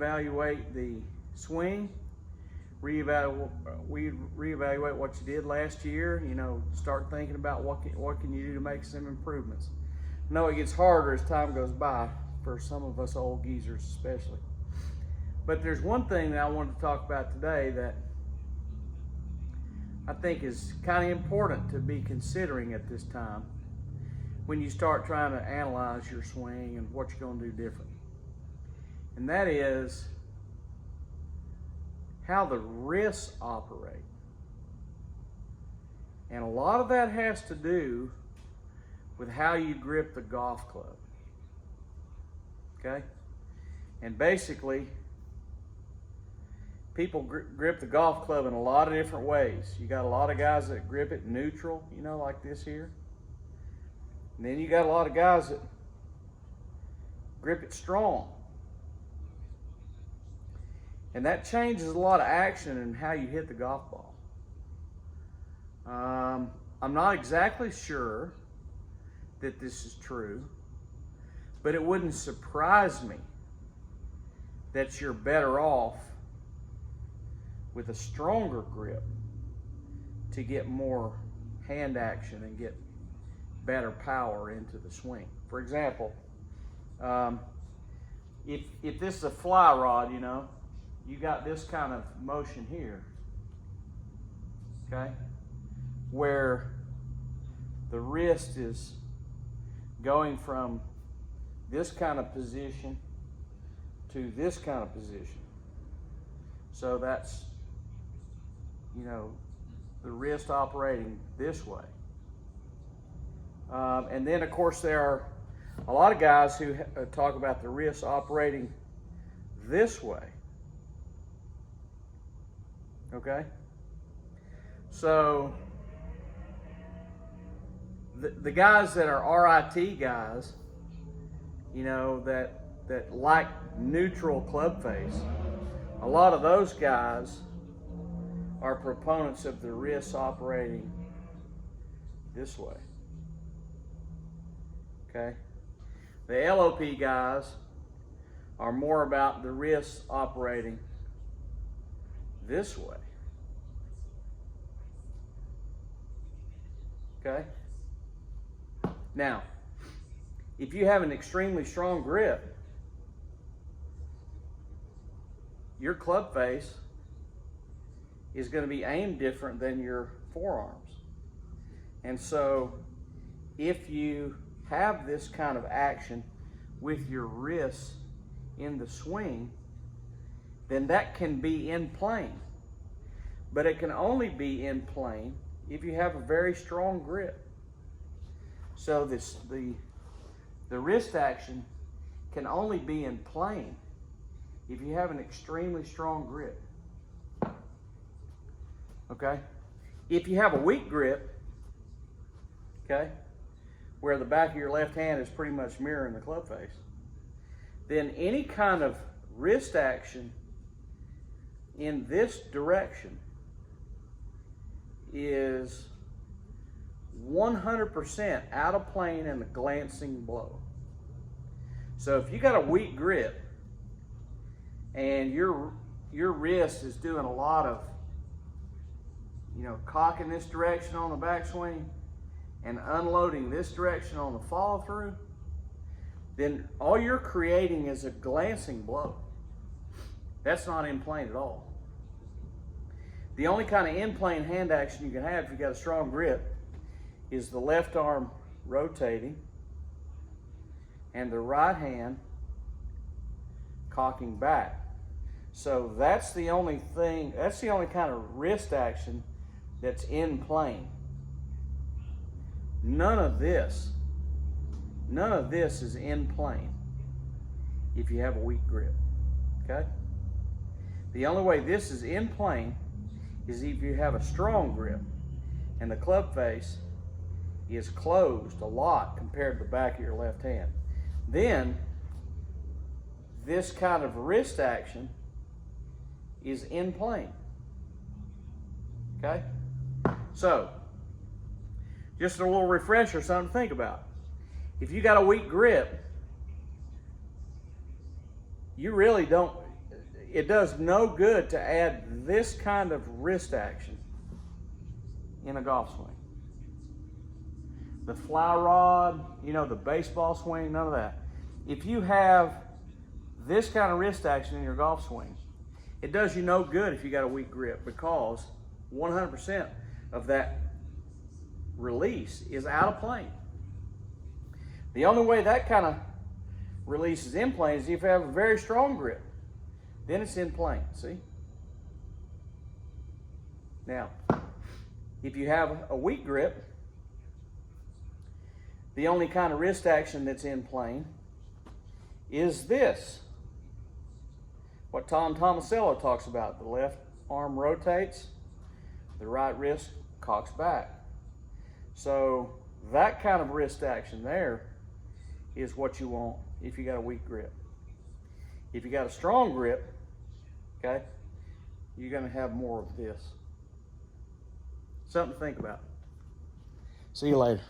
Evaluate the swing, reevaluate what you did last year. Start thinking about what can you do to make some improvements. I know it gets harder as time goes by for some of us old geezers especially. But there's one thing that I wanted to talk about today that I think is kind of important to be considering at this time when you start trying to analyze your swing and what you're going to do different. And that is how the wrists operate. And a lot of that has to do with how you grip the golf club. Okay? And basically, people grip the golf club in a lot of different ways. You got a lot of guys that grip it neutral, like this here. And then you got a lot of guys that grip it strong. And that changes a lot of action in how you hit the golf ball. I'm not exactly sure that this is true, but it wouldn't surprise me that you're better off with a stronger grip to get more hand action and get better power into the swing. For example, if this is a fly rod, you got this kind of motion here, okay, where the wrist is going from this kind of position to this kind of position. So that's, the wrist operating this way. And then, of course, there are a lot of guys who talk about the wrist operating this way. Okay? So, the guys that are RIT guys, that like neutral club face, a lot of those guys are proponents of the wrists operating this way. Okay? The LOP guys are more about the wrists operating this way. Okay? Now, if you have an extremely strong grip, your club face is going to be aimed different than your forearms. And so, if you have this kind of action with your wrists in the swing, then that can be in plane. But it can only be in plane if you have a very strong grip. So the wrist action can only be in plane if you have an extremely strong grip. Okay? If you have a weak grip, okay, where the back of your left hand is pretty much mirroring the club face, then any kind of wrist action in this direction is 100% out of plane and a glancing blow. So if you got a weak grip and your wrist is doing a lot of cocking this direction on the backswing and unloading this direction on the follow through, then all you're creating is a glancing blow. That's not in plane at all. The only kind of in plane hand action you can have if you got a strong grip is the left arm rotating and the right hand cocking back. So that's the only thing, that's the only kind of wrist action that's in plane. None of this is in plane if you have a weak grip, okay? The only way this is in plane is if you have a strong grip and the club face is closed a lot compared to the back of your left hand. Then this kind of wrist action is in plane, okay? So, just a little refresher, something to think about. If you got a weak grip, you really don't, it does no good to add this kind of wrist action in a golf swing. The fly rod, you know, the baseball swing, none of that. If you have this kind of wrist action in your golf swing, it does you no good if you got a weak grip, because 100% of that release is out of plane. The only way that kind of release is in plane is if you have a very strong grip. Then it's in plane, see? Now, if you have a weak grip, the only kind of wrist action that's in plane is this. What Tom Tomasello talks about. The left arm rotates, the right wrist cocks back. So that kind of wrist action there is what you want if you got a weak grip. If you got a strong grip, okay, you're going to have more of this. Something to think about. See you later.